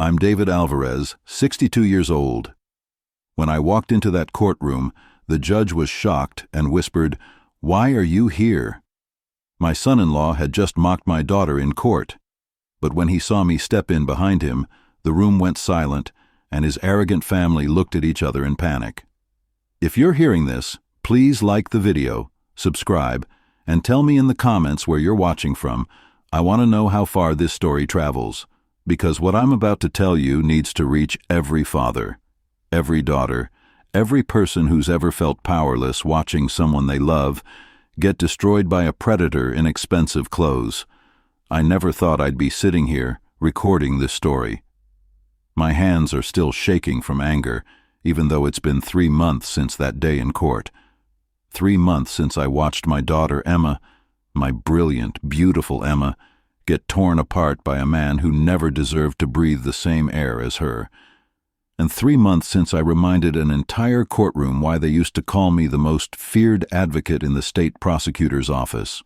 I'm David Alvarez, 62 years old. When I walked into that courtroom, the judge was shocked and whispered, "Why are you here?" My son-in-law had just mocked my daughter in court. But when he saw me step in behind him, the room went silent, and his arrogant family looked at each other in panic. If you're hearing this, please like the video, subscribe, and tell me in the comments where you're watching from. I want to know how far this story travels, because what I'm about to tell you needs to reach every father, every daughter, every person who's ever felt powerless watching someone they love get destroyed by a predator in expensive clothes. I never thought I'd be sitting here recording this story. My hands are still shaking from anger, even though it's been 3 months since that day in court. 3 months since I watched my daughter Emma, my brilliant, beautiful Emma, get torn apart by a man who never deserved to breathe the same air as her. And 3 months since I reminded an entire courtroom why they used to call me the most feared advocate in the state prosecutor's office.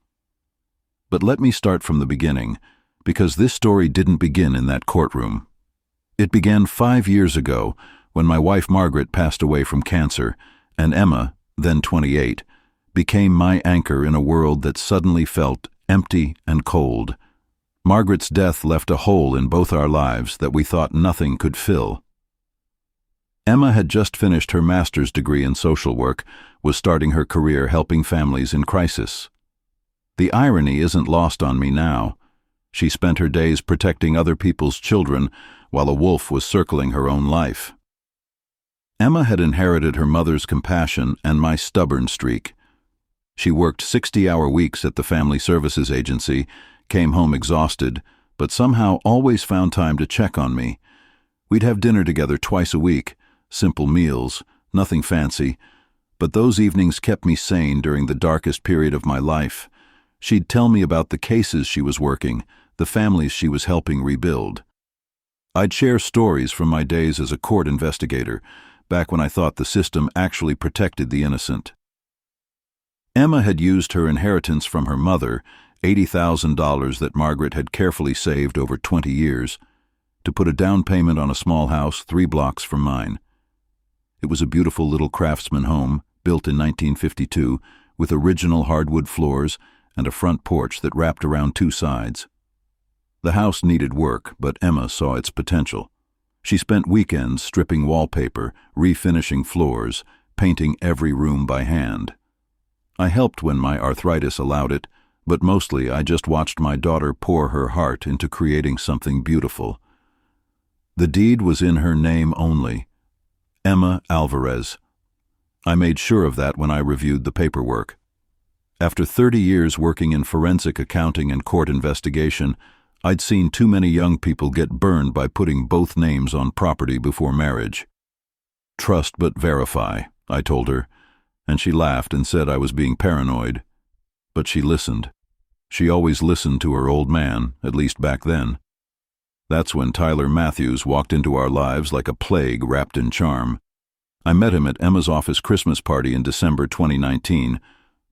But let me start from the beginning, because this story didn't begin in that courtroom. It began 5 years ago, when my wife Margaret passed away from cancer, and Emma, then 28, became my anchor in a world that suddenly felt empty and cold. Margaret's death left a hole in both our lives that we thought nothing could fill. Emma had just finished her master's degree in social work, was starting her career helping families in crisis. The irony isn't lost on me now. She spent her days protecting other people's children while a wolf was circling her own life. Emma had inherited her mother's compassion and my stubborn streak. She worked 60-hour weeks at the Family Services Agency, came home exhausted, but somehow always found time to check on me. We'd have dinner together twice a week, simple meals, nothing fancy, but those evenings kept me sane during the darkest period of my life. She'd tell me about the cases she was working, the families she was helping rebuild. I'd share stories from my days as a court investigator, back when I thought the system actually protected the innocent. Emma had used her inheritance from her mother, $80,000 that Margaret had carefully saved over 20 years, to put a down payment on a small house 3 blocks from mine. It was a beautiful little craftsman home, built in 1952, with original hardwood floors and a front porch that wrapped around 2 sides. The house needed work, but Emma saw its potential. She spent weekends stripping wallpaper, refinishing floors, painting every room by hand. I helped when my arthritis allowed it, but mostly I just watched my daughter pour her heart into creating something beautiful. The deed was in her name only, Emma Alvarez. I made sure of that when I reviewed the paperwork. After 30 years working in forensic accounting and court investigation, I'd seen too many young people get burned by putting both names on property before marriage. "Trust but verify," I told her, and she laughed and said I was being paranoid. But she listened. She always listened to her old man, at least back then. That's when Tyler Matthews walked into our lives like a plague wrapped in charm. I met him at Emma's office Christmas party in December 2019.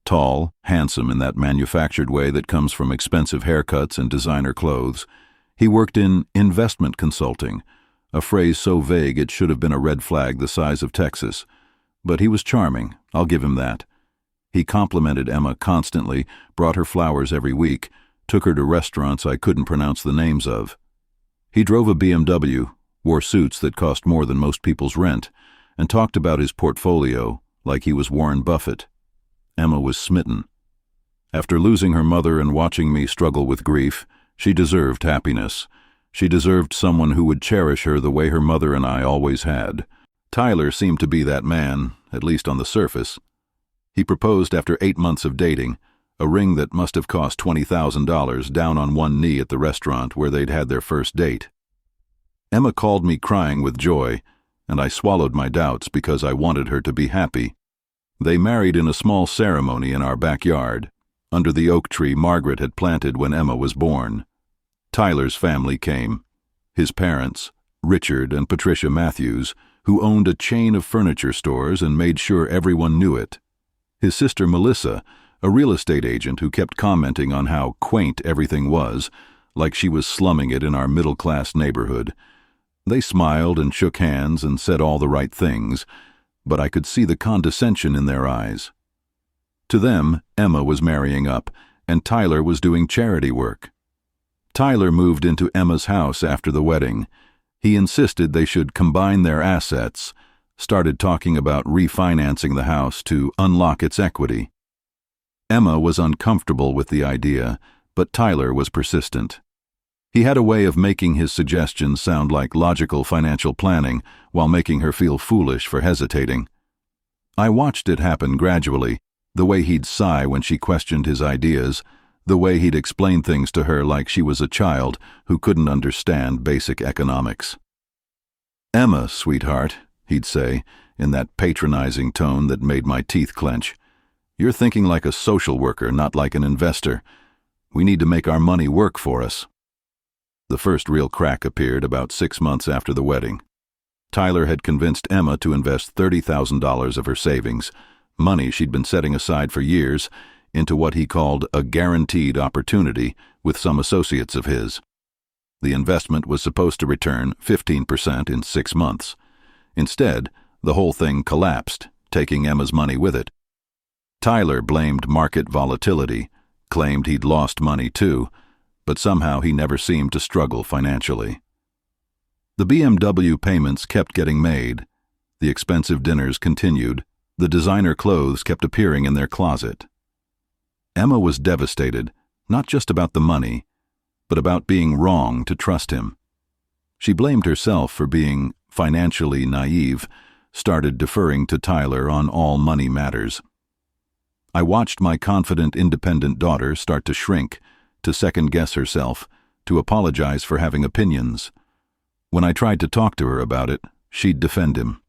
Tall, handsome in that manufactured way that comes from expensive haircuts and designer clothes. He worked in investment consulting, a phrase so vague it should have been a red flag the size of Texas. But he was charming, I'll give him that. He complimented Emma constantly, brought her flowers every week, took her to restaurants I couldn't pronounce the names of. He drove a BMW, wore suits that cost more than most people's rent, and talked about his portfolio like he was Warren Buffett. Emma was smitten. After losing her mother and watching me struggle with grief, she deserved happiness. She deserved someone who would cherish her the way her mother and I always had. Tyler seemed to be that man, at least on the surface. He proposed after 8 months of dating, a ring that must have cost $20,000 down on one knee at the restaurant where they'd had their first date. Emma called me crying with joy, and I swallowed my doubts because I wanted her to be happy. They married in a small ceremony in our backyard, under the oak tree Margaret had planted when Emma was born. Tyler's family came. His parents, Richard and Patricia Matthews, who owned a chain of furniture stores and made sure everyone knew it. His sister Melissa, a real estate agent who kept commenting on how quaint everything was, like she was slumming it in our middle-class neighborhood. They smiled and shook hands and said all the right things, but I could see the condescension in their eyes. To them, Emma was marrying up, and Tyler was doing charity work. Tyler moved into Emma's house after the wedding. He insisted they should combine their assets, started talking about refinancing the house to unlock its equity. Emma was uncomfortable with the idea, but Tyler was persistent. He had a way of making his suggestions sound like logical financial planning while making her feel foolish for hesitating. I watched it happen gradually, the way he'd sigh when she questioned his ideas, the way he'd explain things to her like she was a child who couldn't understand basic economics. "Emma, sweetheart," he'd say, in that patronizing tone that made my teeth clench, "you're thinking like a social worker, not like an investor. We need to make our money work for us." The first real crack appeared about 6 months after the wedding. Tyler had convinced Emma to invest $30,000 of her savings, money she'd been setting aside for years, into what he called a guaranteed opportunity with some associates of his. The investment was supposed to return 15% in 6 months. Instead, the whole thing collapsed, taking Emma's money with it. Tyler blamed market volatility, claimed he'd lost money too, but somehow he never seemed to struggle financially. The BMW payments kept getting made, the expensive dinners continued, the designer clothes kept appearing in their closet. Emma was devastated, not just about the money, but about being wrong to trust him. She blamed herself for being financially naive, started deferring to Tyler on all money matters. I watched my confident, independent daughter start to shrink, to second-guess herself, to apologize for having opinions. When I tried to talk to her about it, she'd defend him.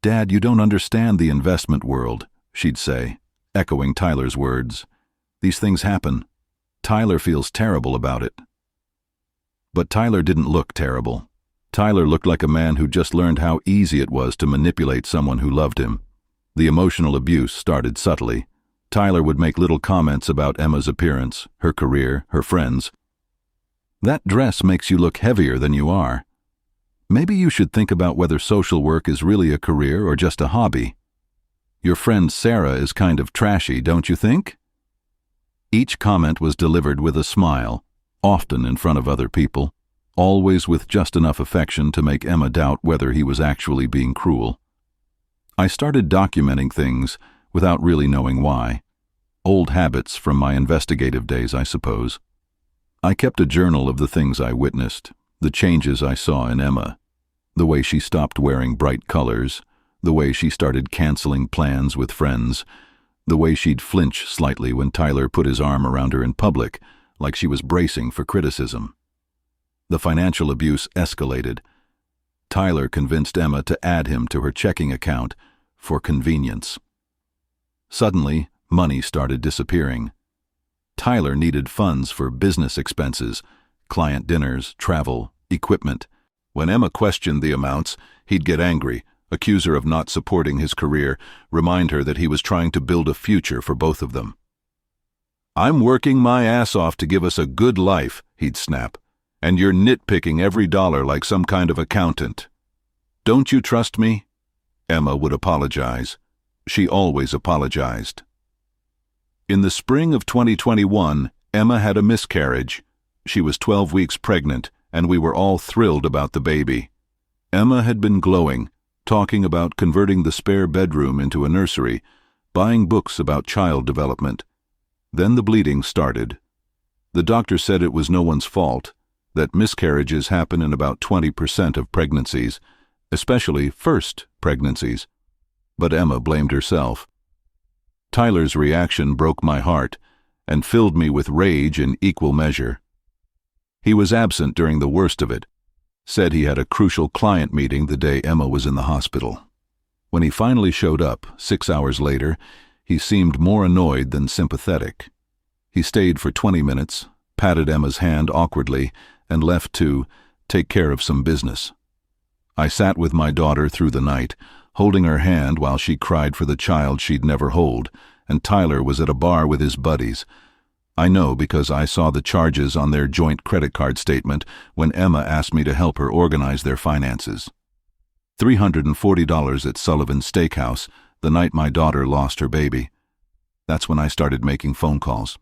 "Dad, you don't understand the investment world," she'd say, echoing Tyler's words. "These things happen. Tyler feels terrible about it." But Tyler didn't look terrible. Tyler looked like a man who just learned how easy it was to manipulate someone who loved him. The emotional abuse started subtly. Tyler would make little comments about Emma's appearance, her career, her friends. "That dress makes you look heavier than you are. Maybe you should think about whether social work is really a career or just a hobby. Your friend Sarah is kind of trashy, don't you think?" Each comment was delivered with a smile, often in front of other people, always with just enough affection to make Emma doubt whether he was actually being cruel. I started documenting things without really knowing why. Old habits from my investigative days, I suppose. I kept a journal of the things I witnessed, the changes I saw in Emma, the way she stopped wearing bright colors, the way she started canceling plans with friends, the way she'd flinch slightly when Tyler put his arm around her in public, like she was bracing for criticism. The financial abuse escalated. Tyler convinced Emma to add him to her checking account for convenience. Suddenly, money started disappearing. Tyler needed funds for business expenses, client dinners, travel, equipment. When Emma questioned the amounts, he'd get angry, accuse her of not supporting his career, remind her that he was trying to build a future for both of them. "I'm working my ass off to give us a good life," he'd snap, "and you're nitpicking every dollar like some kind of accountant. Don't you trust me?" Emma would apologize. She always apologized. In the spring of 2021, Emma had a miscarriage. She was 12 weeks pregnant, and we were all thrilled about the baby. Emma had been glowing, talking about converting the spare bedroom into a nursery, buying books about child development. Then the bleeding started. The doctor said it was no one's fault, that miscarriages happen in about 20% of pregnancies, especially first pregnancies. But Emma blamed herself. Tyler's reaction broke my heart and filled me with rage in equal measure. He was absent during the worst of it, said he had a crucial client meeting the day Emma was in the hospital. When he finally showed up, 6 hours later, he seemed more annoyed than sympathetic. He stayed for 20 minutes, patted Emma's hand awkwardly, and left to take care of some business. I sat with my daughter through the night, holding her hand while she cried for the child she'd never hold, and Tyler was at a bar with his buddies. I know because I saw the charges on their joint credit card statement when Emma asked me to help her organize their finances. $340 at Sullivan's Steakhouse the night my daughter lost her baby. That's when I started making phone calls.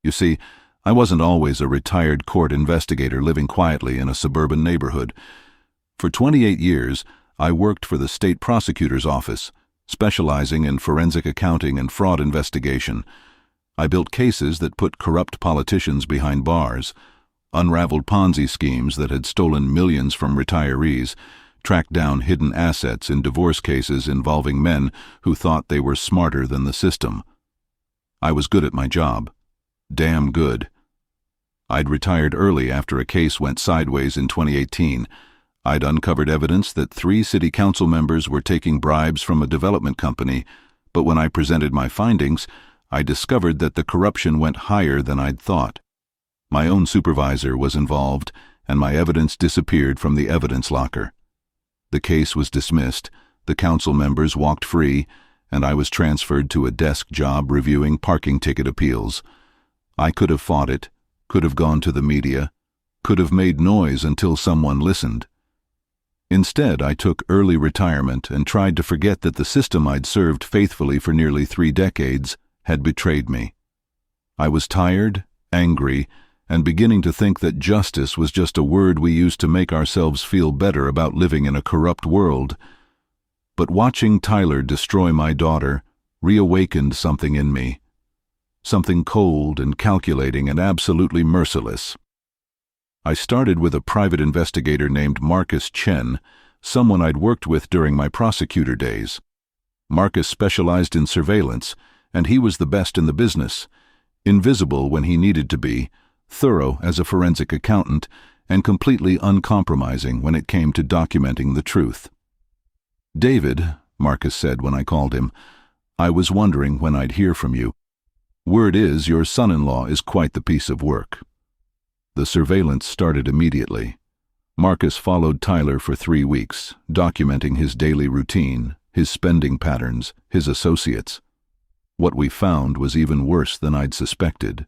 You see, I wasn't always a retired court investigator living quietly in a suburban neighborhood. For 28 years, I worked for the state prosecutor's office, specializing in forensic accounting and fraud investigation. I built cases that put corrupt politicians behind bars, unraveled Ponzi schemes that had stolen millions from retirees, tracked down hidden assets in divorce cases involving men who thought they were smarter than the system. I was good at my job. Damn good. I'd retired early after a case went sideways in 2018. I'd uncovered evidence that 3 city council members were taking bribes from a development company, but when I presented my findings, I discovered that the corruption went higher than I'd thought. My own supervisor was involved, and my evidence disappeared from the evidence locker. The case was dismissed, the council members walked free, and I was transferred to a desk job reviewing parking ticket appeals. I could have fought it, could have gone to the media, could have made noise until someone listened. Instead, I took early retirement and tried to forget that the system I'd served faithfully for nearly 3 decades had betrayed me. I was tired, angry, and beginning to think that justice was just a word we used to make ourselves feel better about living in a corrupt world. But watching Tyler destroy my daughter reawakened something in me, something cold and calculating and absolutely merciless. I started with a private investigator named Marcus Chen, someone I'd worked with during my prosecutor days. Marcus specialized in surveillance, and he was the best in the business, invisible when he needed to be, thorough as a forensic accountant, and completely uncompromising when it came to documenting the truth. "David," Marcus said when I called him, "I was wondering when I'd hear from you. Word is your son-in-law is quite the piece of work." The surveillance started immediately. Marcus followed Tyler for 3 weeks, documenting his daily routine, his spending patterns, his associates. What we found was even worse than I'd suspected.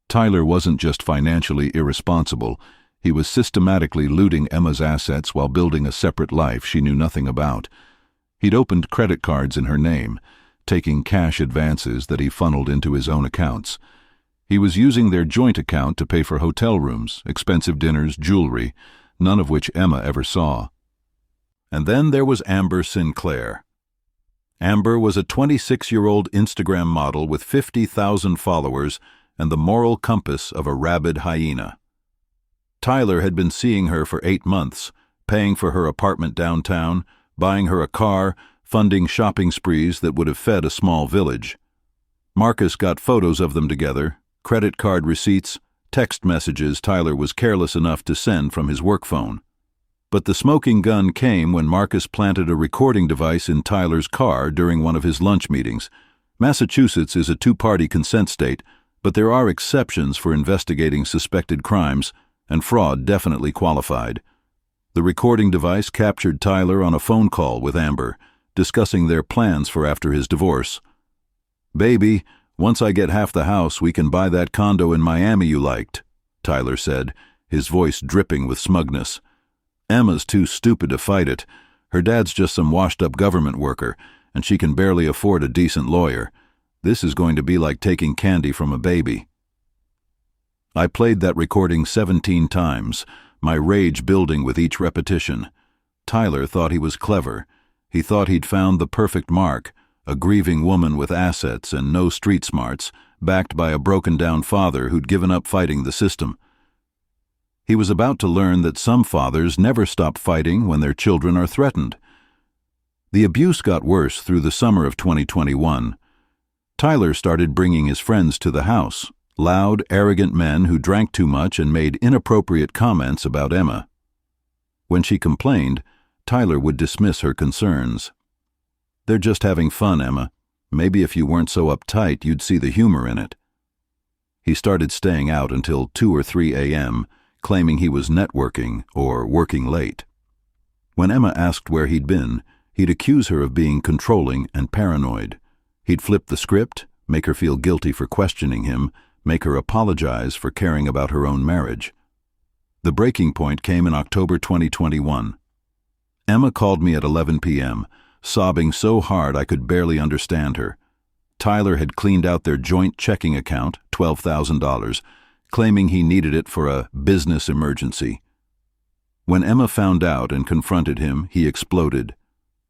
Tyler wasn't just financially irresponsible, he was systematically looting Emma's assets while building a separate life she knew nothing about. He'd opened credit cards in her name, taking cash advances that he funneled into his own accounts. He was using their joint account to pay for hotel rooms, expensive dinners, jewelry, none of which Emma ever saw. And then there was Amber Sinclair. Amber was a 26-year-old Instagram model with 50,000 followers and the moral compass of a rabid hyena. Tyler had been seeing her for 8 months, paying for her apartment downtown, buying her a car, funding shopping sprees that would have fed a small village. Marcus got photos of them together, credit card receipts, text messages Tyler was careless enough to send from his work phone. But the smoking gun came when Marcus planted a recording device in Tyler's car during one of his lunch meetings. Massachusetts is a 2-party consent state, but there are exceptions for investigating suspected crimes, and fraud definitely qualified. The recording device captured Tyler on a phone call with Amber, discussing their plans for after his divorce. "Baby, once I get half the house, we can buy that condo in Miami you liked," Tyler said, his voice dripping with smugness. "Emma's too stupid to fight it. Her dad's just some washed-up government worker, and she can barely afford a decent lawyer. This is going to be like taking candy from a baby." I played that recording 17 times, my rage building with each repetition. Tyler thought he was clever. He thought he'd found the perfect mark, a grieving woman with assets and no street smarts, backed by a broken-down father who'd given up fighting the system. He was about to learn that some fathers never stop fighting when their children are threatened. The abuse got worse through the summer of 2021. Tyler started bringing his friends to the house, loud, arrogant men who drank too much and made inappropriate comments about Emma. When she complained, Tyler would dismiss her concerns. "They're just having fun, Emma. Maybe if you weren't so uptight, you'd see the humor in it." He started staying out until 2 or 3 a.m., claiming he was networking or working late. When Emma asked where he'd been, he'd accuse her of being controlling and paranoid. He'd flip the script, make her feel guilty for questioning him, make her apologize for caring about her own marriage. The breaking point came in October 2021. Emma called me at 11 p.m., sobbing so hard I could barely understand her. Tyler had cleaned out their joint checking account, $12,000, claiming he needed it for a business emergency. When Emma found out and confronted him, he exploded.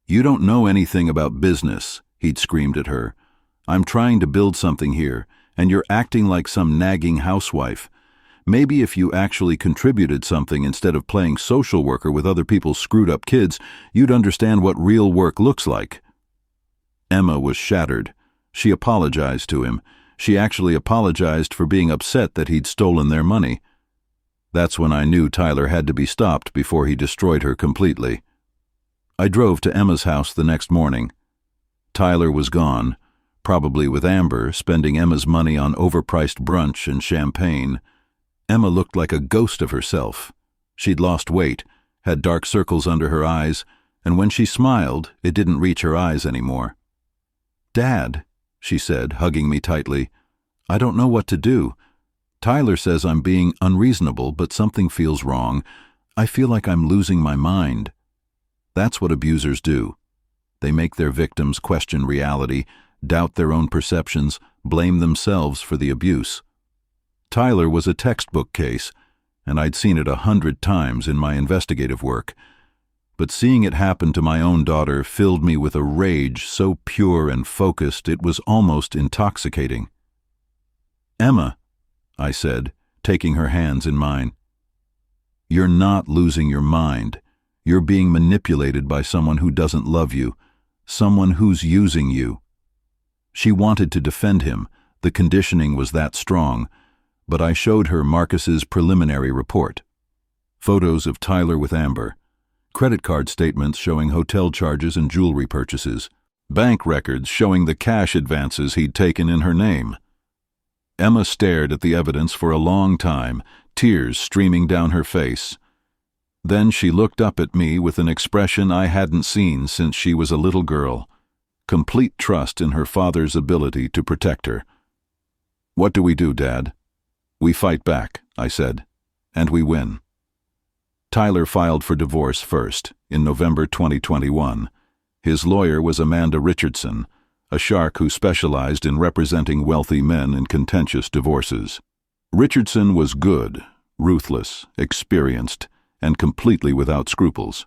"You don't know anything about business," he'd screamed at her. "I'm trying to build something here, and you're acting like some nagging housewife. Maybe if you actually contributed something instead of playing social worker with other people's screwed-up kids, you'd understand what real work looks like." Emma was shattered. She apologized to him. She actually apologized for being upset that he'd stolen their money. That's when I knew Tyler had to be stopped before he destroyed her completely. I drove to Emma's house the next morning. Tyler was gone, probably with Amber, spending Emma's money on overpriced brunch and champagne. Emma looked like a ghost of herself. She'd lost weight, had dark circles under her eyes, and when she smiled, it didn't reach her eyes anymore. "Dad," she said, hugging me tightly, "I don't know what to do. Tyler says I'm being unreasonable, but something feels wrong. I feel like I'm losing my mind." That's what abusers do. They make their victims question reality, doubt their own perceptions, blame themselves for the abuse. Tyler was a textbook case, and I'd seen it 100 times in my investigative work. But seeing it happen to my own daughter filled me with a rage so pure and focused it was almost intoxicating. "Emma," I said, taking her hands in mine, "you're not losing your mind. You're being manipulated by someone who doesn't love you, someone who's using you." She wanted to defend him. The conditioning was that strong. But I showed her Marcus's preliminary report. Photos of Tyler with Amber, credit card statements showing hotel charges and jewelry purchases, bank records showing the cash advances he'd taken in her name. Emma stared at the evidence for a long time, tears streaming down her face. Then she looked up at me with an expression I hadn't seen since she was a little girl, complete trust in her father's ability to protect her. "What do we do, Dad?" "We fight back," I said, "and we win." Tyler filed for divorce first, in November 2021. His lawyer was Amanda Richardson, a shark who specialized in representing wealthy men in contentious divorces. Richardson was good, ruthless, experienced, and completely without scruples.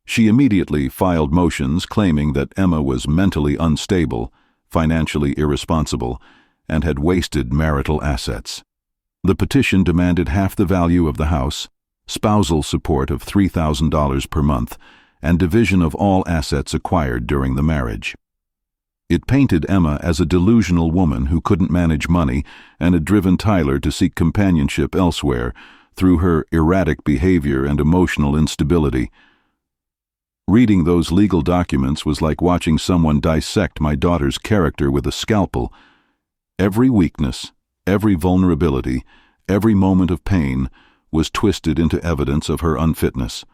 She immediately filed motions claiming that Emma was mentally unstable, financially irresponsible, and had wasted marital assets. The petition demanded half the value of the house, spousal support of $3,000 per month, and division of all assets acquired during the marriage. It painted Emma as a delusional woman who couldn't manage money and had driven Tyler to seek companionship elsewhere through her erratic behavior and emotional instability. Reading those legal documents was like watching someone dissect my daughter's character with a scalpel. Every weakness, every vulnerability, every moment of pain was twisted into evidence of her unfitness.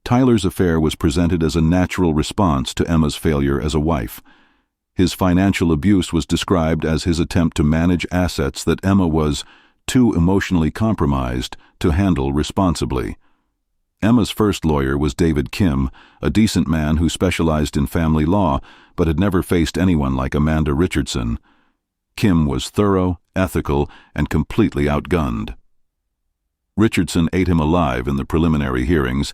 Tyler's affair was presented as a natural response to Emma's failure as a wife. His financial abuse was described as his attempt to manage assets that Emma was too emotionally compromised to handle responsibly. Emma's first lawyer was David Kim, a decent man who specialized in family law but had never faced anyone like Amanda Richardson. Kim was thorough, ethical, and completely outgunned. Richardson ate him alive in the preliminary hearings,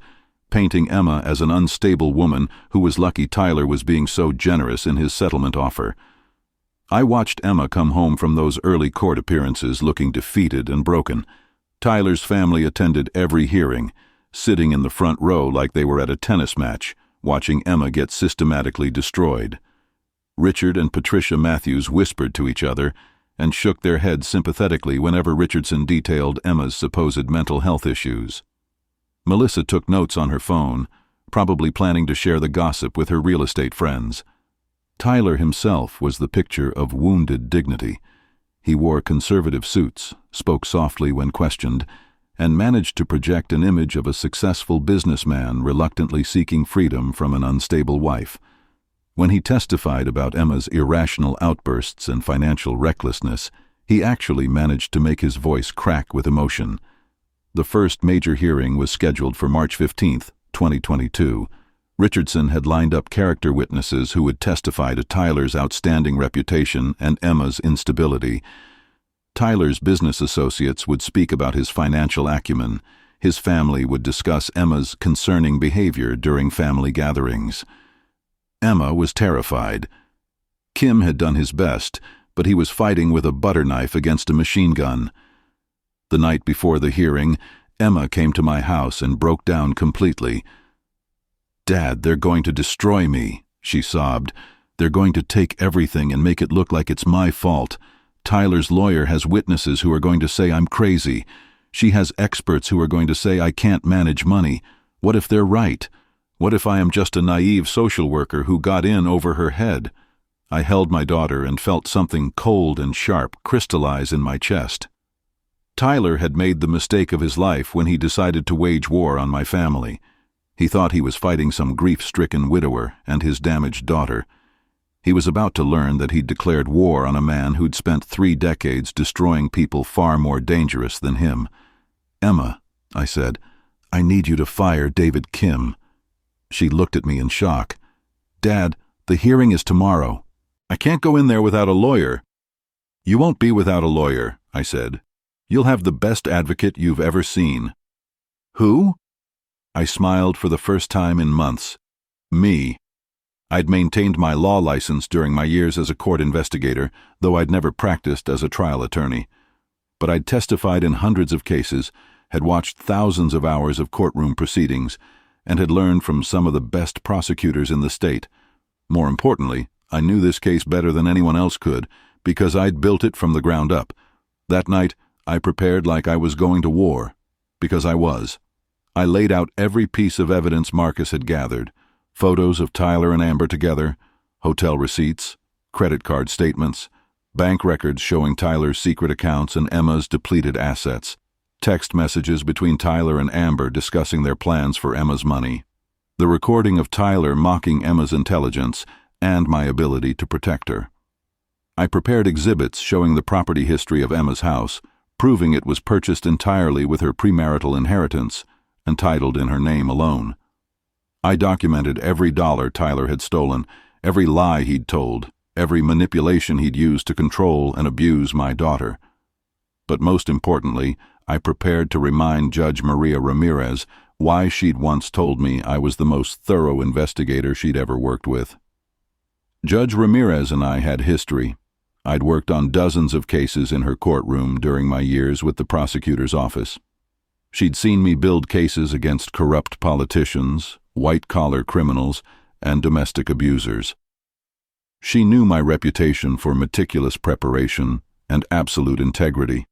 painting Emma as an unstable woman who was lucky Tyler was being so generous in his settlement offer. I watched Emma come home from those early court appearances looking defeated and broken. Tyler's family attended every hearing, sitting in the front row like they were at a tennis match, watching Emma get systematically destroyed. Richard and Patricia Matthews whispered to each other and shook their heads sympathetically whenever Richardson detailed Emma's supposed mental health issues. Melissa took notes on her phone, probably planning to share the gossip with her real estate friends. Tyler himself was the picture of wounded dignity. He wore conservative suits, spoke softly when questioned, and managed to project an image of a successful businessman reluctantly seeking freedom from an unstable wife. When he testified about Emma's irrational outbursts and financial recklessness, He actually managed to make his voice crack with emotion. The first major hearing was scheduled for March 15, 2022. Richardson had lined up character witnesses who would testify to Tyler's outstanding reputation and Emma's instability. Tyler's business associates would speak about his financial acumen. His family would discuss Emma's concerning behavior during family gatherings. Emma was terrified. Kim had done his best, but he was fighting with a butter knife against a machine gun. The night before the hearing, Emma came to my house and broke down completely. "Dad, they're going to destroy me," she sobbed. "They're going to take everything and make it look like it's my fault. Tyler's lawyer has witnesses who are going to say I'm crazy. She has experts who are going to say I can't manage money. What if they're right? What if I am just a naive social worker who got in over her head?" I held my daughter and felt something cold and sharp crystallize in my chest. Tyler had made the mistake of his life when he decided to wage war on my family. He thought he was fighting some grief-stricken widower and his damaged daughter. He was about to learn that he'd declared war on a man who'd spent 3 decades destroying people far more dangerous than him. "Emma," I said, "I need you to fire David Kim." She looked at me in shock. "Dad, the hearing is tomorrow. I can't go in there without a lawyer." "You won't be without a lawyer," I said. "You'll have the best advocate you've ever seen." "Who?" I smiled for the first time in months. "Me." I'd maintained my law license during my years as a court investigator, though I'd never practiced as a trial attorney. But I'd testified in hundreds of cases, had watched thousands of hours of courtroom proceedings, and had learned from some of the best prosecutors in the state. More importantly, I knew this case better than anyone else could, because I'd built it from the ground up. That night, I prepared like I was going to war, because I was. I laid out every piece of evidence Marcus had gathered: photos of Tyler and Amber together, hotel receipts, credit card statements, bank records showing Tyler's secret accounts and Emma's depleted assets, text messages between Tyler and Amber discussing their plans for Emma's money, the recording of Tyler mocking Emma's intelligence, and my ability to protect her. I prepared exhibits showing the property history of Emma's house, proving it was purchased entirely with her premarital inheritance and titled in her name alone. I documented every dollar Tyler had stolen, every lie he'd told, every manipulation he'd used to control and abuse my daughter. But most importantly, I prepared to remind Judge Maria Ramirez why she'd once told me I was the most thorough investigator she'd ever worked with. Judge Ramirez and I had history. I'd worked on dozens of cases in her courtroom during my years with the prosecutor's office. She'd seen me build cases against corrupt politicians, white-collar criminals, and domestic abusers. She knew my reputation for meticulous preparation and absolute integrity.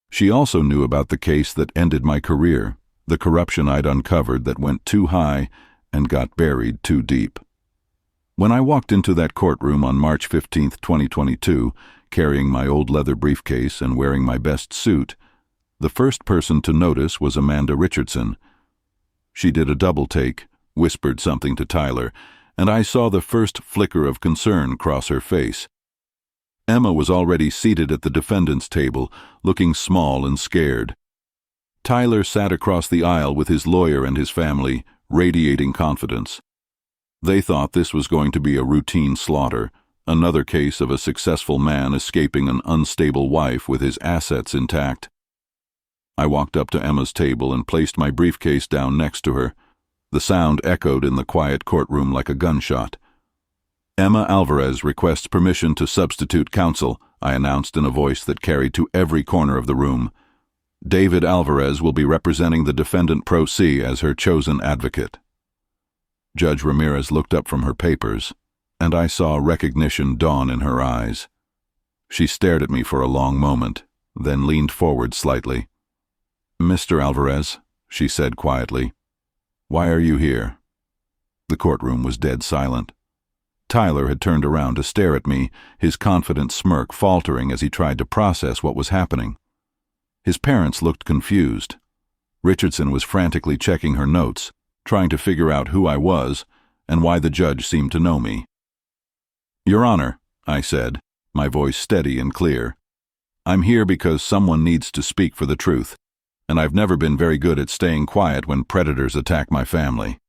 She also knew about the case that ended my career, the corruption I'd uncovered that went too high and got buried too deep. When I walked into that courtroom on March 15, 2022, carrying my old leather briefcase and wearing my best suit, the first person to notice was Amanda Richardson. She did a double take, whispered something to Tyler, and I saw the first flicker of concern cross her face. Emma was already seated at the defendant's table, looking small and scared. Tyler sat across the aisle with his lawyer and his family, radiating confidence. They thought this was going to be a routine slaughter, another case of a successful man escaping an unstable wife with his assets intact. I walked up to Emma's table and placed my briefcase down next to her. The sound echoed in the quiet courtroom like a gunshot. "Emma Alvarez requests permission to substitute counsel," I announced in a voice that carried to every corner of the room. "David Alvarez will be representing the defendant pro se as her chosen advocate." Judge Ramirez looked up from her papers, and I saw recognition dawn in her eyes. She stared at me for a long moment, then leaned forward slightly. "Mr. Alvarez," she said quietly, "why are you here?" The courtroom was dead silent. Tyler had turned around to stare at me, his confident smirk faltering as he tried to process what was happening. His parents looked confused. Richardson was frantically checking her notes, trying to figure out who I was and why the judge seemed to know me. "Your Honor," I said, my voice steady and clear, I'm here because someone needs to speak for the truth, and I've never been very good at staying quiet when predators attack my family."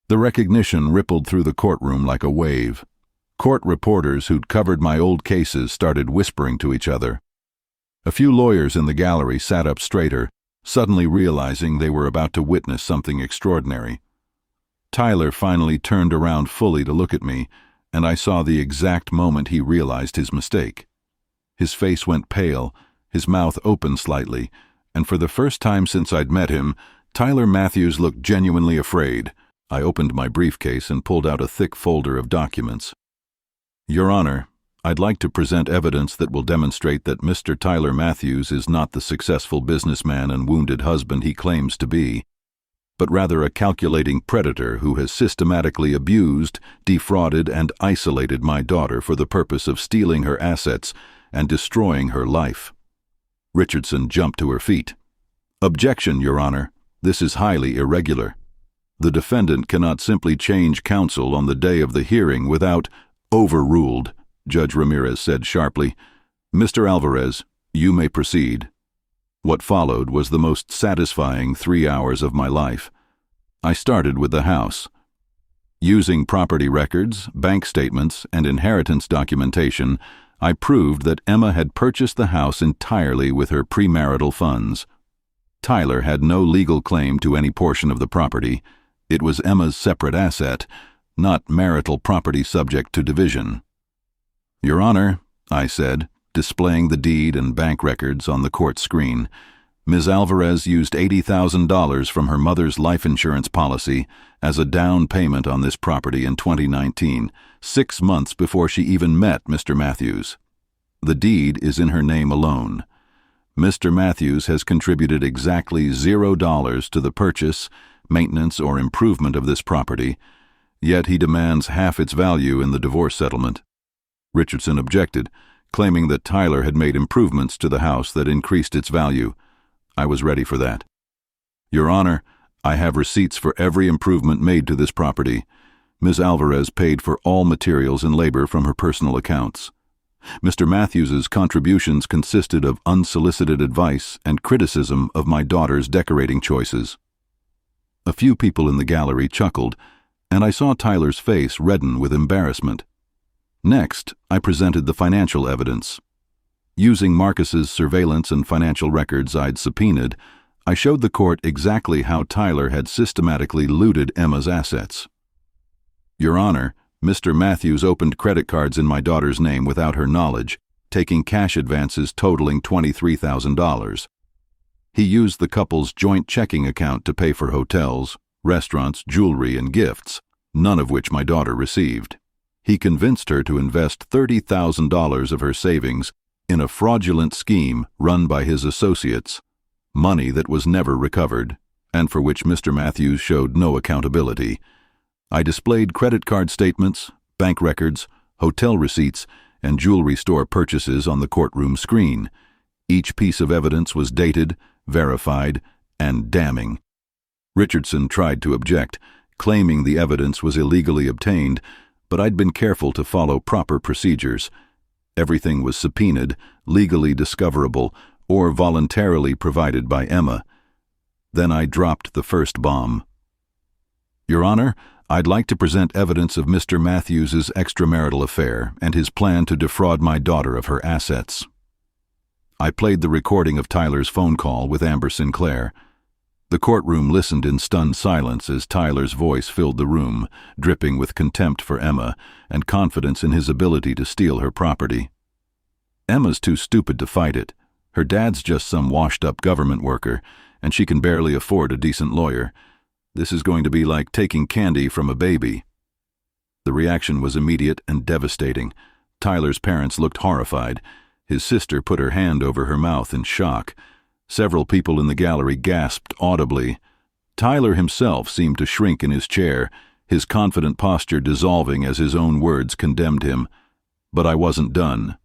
The recognition rippled through the courtroom like a wave. Court reporters who'd covered my old cases started whispering to each other. A few lawyers in the gallery sat up straighter, suddenly realizing they were about to witness something extraordinary. Tyler finally turned around fully to look at me, and I saw the exact moment he realized his mistake. His face went pale, his mouth opened slightly, and for the first time since I'd met him, Tyler Matthews looked genuinely afraid. I opened my briefcase and pulled out a thick folder of documents. "Your Honor, I'd like to present evidence that will demonstrate that Mr. Tyler Matthews is not the successful businessman and wounded husband he claims to be, but rather a calculating predator who has systematically abused, defrauded, and isolated my daughter for the purpose of stealing her assets and destroying her life." Richardson jumped to her feet. "Objection, Your Honor. This is highly irregular. The defendant cannot simply change counsel on the day of the hearing without—" "Overruled," Judge Ramirez said sharply. "Mr. Alvarez, you may proceed." What followed was the most satisfying 3 hours of my life. I started with the house. Using property records, bank statements, and inheritance documentation, I proved that Emma had purchased the house entirely with her premarital funds. Tyler had no legal claim to any portion of the property. It was Emma's separate asset, not marital property subject to division. "Your Honor," I said, displaying the deed and bank records on the court screen, "Ms. Alvarez used $80,000 from her mother's life insurance policy as a down payment on this property in 2019, 6 months before she even met Mr. Matthews. The deed is in her name alone. Mr. Matthews has contributed exactly $0 to the purchase, maintenance, or improvement of this property, yet he demands half its value in the divorce settlement." Richardson objected, claiming that Tyler had made improvements to the house that increased its value. I was ready for that. "Your Honor, I have receipts for every improvement made to this property. Ms. Alvarez paid for all materials and labor from her personal accounts. Mr. Matthews's contributions consisted of unsolicited advice and criticism of my daughter's decorating choices." A few people in the gallery chuckled, and I saw Tyler's face redden with embarrassment. Next, I presented the financial evidence. Using Marcus's surveillance and financial records I'd subpoenaed, I showed the court exactly how Tyler had systematically looted Emma's assets. "Your Honor, Mr. Matthews opened credit cards in my daughter's name without her knowledge, taking cash advances totaling $23,000. He used the couple's joint checking account to pay for hotels, restaurants, jewelry, and gifts, none of which my daughter received. He convinced her to invest $30,000 of her savings in a fraudulent scheme run by his associates, money that was never recovered, and for which Mr. Matthews showed no accountability. I displayed credit card statements, bank records, hotel receipts, and jewelry store purchases on the courtroom screen. Each piece of evidence was dated, verified, and damning. Richardson tried to object, claiming the evidence was illegally obtained, but I'd been careful to follow proper procedures. Everything was subpoenaed, legally discoverable, or voluntarily provided by Emma. Then I dropped the first bomb. "Your Honor, I'd like to present evidence of Mr. Matthews's extramarital affair and his plan to defraud my daughter of her assets." I played the recording of Tyler's phone call with Amber Sinclair. The courtroom listened in stunned silence as Tyler's voice filled the room, dripping with contempt for Emma and confidence in his ability to steal her property. "Emma's too stupid to fight it. Her dad's just some washed-up government worker, and she can barely afford a decent lawyer. This is going to be like taking candy from a baby." The reaction was immediate and devastating. Tyler's parents looked horrified. His sister put her hand over her mouth in shock. Several people in the gallery gasped audibly. Tyler himself seemed to shrink in his chair, his confident posture dissolving as his own words condemned him. But I wasn't done.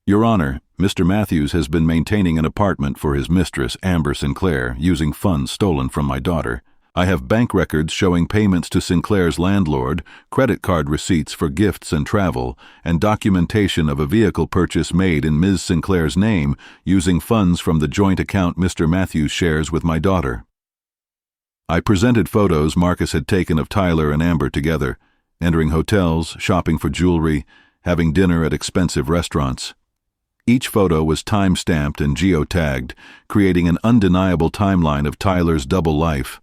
"Your Honor, Mr. Matthews has been maintaining an apartment for his mistress, Amber Sinclair, using funds stolen from my daughter. I have bank records showing payments to Sinclair's landlord, credit card receipts for gifts and travel, and documentation of a vehicle purchase made in Ms. Sinclair's name using funds from the joint account Mr. Matthews shares with my daughter. I presented photos Marcus had taken of Tyler and Amber together, entering hotels, shopping for jewelry, having dinner at expensive restaurants. Each photo was time-stamped and geotagged, creating an undeniable timeline of Tyler's double life.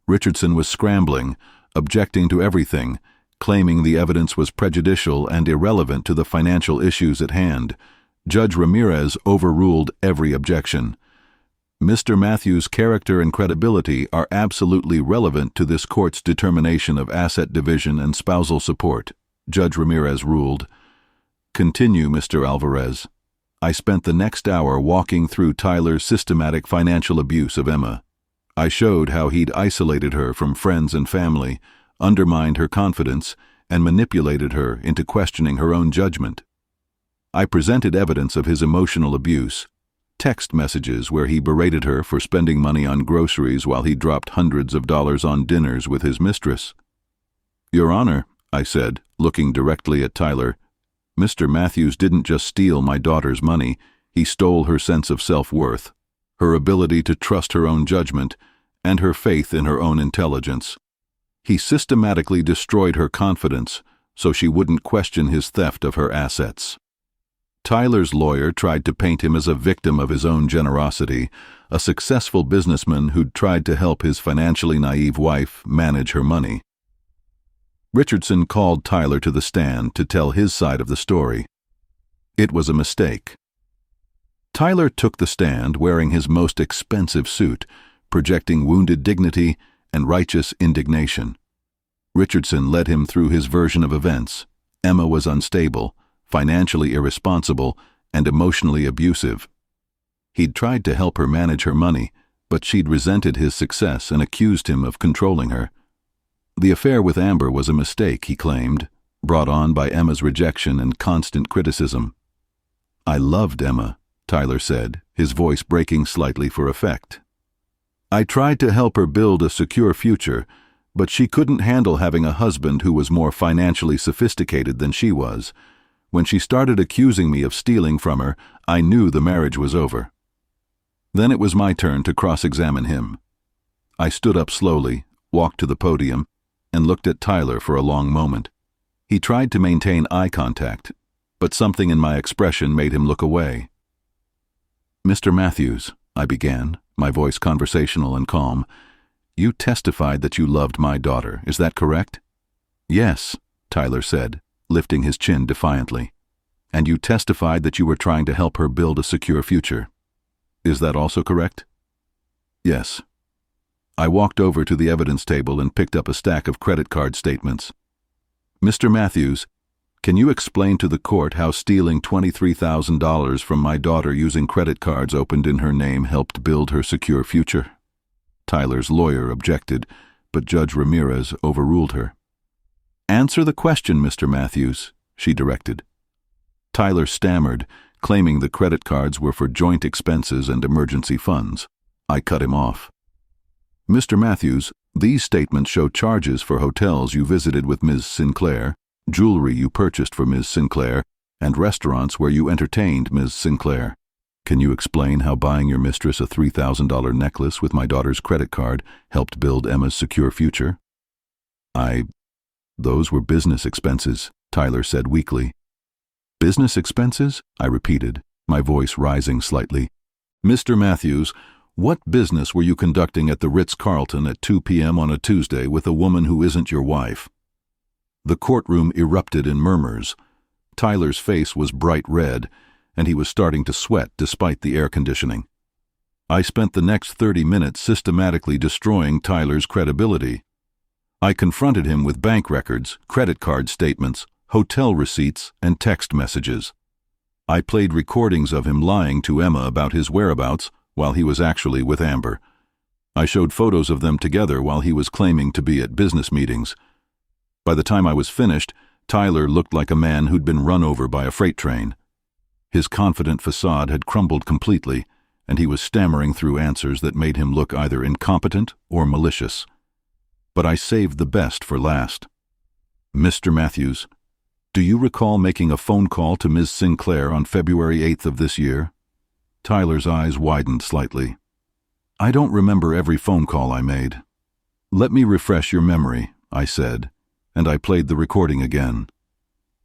Richardson was scrambling, objecting to everything, claiming the evidence was prejudicial and irrelevant to the financial issues at hand. Judge Ramirez overruled every objection. Mr. Matthews' character and credibility are absolutely relevant to this court's determination of asset division and spousal support, Judge Ramirez ruled. Continue, Mr. Alvarez. I spent the next hour walking through Tyler's systematic financial abuse of Emma. I showed how he'd isolated her from friends and family, undermined her confidence, and manipulated her into questioning her own judgment. I presented evidence of his emotional abuse, text messages where he berated her for spending money on groceries while he dropped hundreds of dollars on dinners with his mistress. Your Honor, I said, looking directly at Tyler, Mr. Matthews didn't just steal my daughter's money, he stole her sense of self-worth, her ability to trust her own judgment, and her faith in her own intelligence. He systematically destroyed her confidence so she wouldn't question his theft of her assets. Tyler's lawyer tried to paint him as a victim of his own generosity, a successful businessman who'd tried to help his financially naive wife manage her money. Richardson called Tyler to the stand to tell his side of the story. It was a mistake. Tyler took the stand wearing his most expensive suit, projecting wounded dignity and righteous indignation. Richardson led him through his version of events. Emma was unstable, financially irresponsible, and emotionally abusive. He'd tried to help her manage her money, but she'd resented his success and accused him of controlling her. The affair with Amber was a mistake, he claimed, brought on by Emma's rejection and constant criticism. I loved Emma, Tyler said, his voice breaking slightly for effect. I tried to help her build a secure future, but she couldn't handle having a husband who was more financially sophisticated than she was. When she started accusing me of stealing from her, I knew the marriage was over. Then it was my turn to cross-examine him. I stood up slowly, walked to the podium, and looked at Tyler for a long moment. He tried to maintain eye contact, but something in my expression made him look away. Mr. Matthews, I began, my voice conversational and calm, you testified that you loved my daughter, is that correct? Yes, Tyler said, lifting his chin defiantly. And you testified that you were trying to help her build a secure future. Is that also correct? Yes. I walked over to the evidence table and picked up a stack of credit card statements. Mr. Matthews, can you explain to the court how stealing $23,000 from my daughter using credit cards opened in her name helped build her secure future? Tyler's lawyer objected, but Judge Ramirez overruled her. Answer the question, Mr. Matthews, she directed. Tyler stammered, claiming the credit cards were for joint expenses and emergency funds. I cut him off. Mr. Matthews, these statements show charges for hotels you visited with Ms. Sinclair, jewelry you purchased for Ms. Sinclair, and restaurants where you entertained Ms. Sinclair. Can you explain how buying your mistress a $3,000 necklace with my daughter's credit card helped build Emma's secure future? Those were business expenses, Tyler said weakly. Business expenses? I repeated, my voice rising slightly. Mr. Matthews, what business were you conducting at the Ritz-Carlton at 2 p.m. on a Tuesday with a woman who isn't your wife? The courtroom erupted in murmurs. Tyler's face was bright red, and he was starting to sweat despite the air conditioning. I spent the next 30 minutes systematically destroying Tyler's credibility. I confronted him with bank records, credit card statements, hotel receipts, and text messages. I played recordings of him lying to Emma about his whereabouts while he was actually with Amber. I showed photos of them together while he was claiming to be at business meetings. By the time I was finished, Tyler looked like a man who'd been run over by a freight train. His confident facade had crumbled completely, and he was stammering through answers that made him look either incompetent or malicious. but I saved the best for last. Mr. Matthews, do you recall making a phone call to Ms. Sinclair on February 8th of this year? Tyler's eyes widened slightly. I don't remember every phone call I made. Let me refresh your memory, I said, and I played the recording again.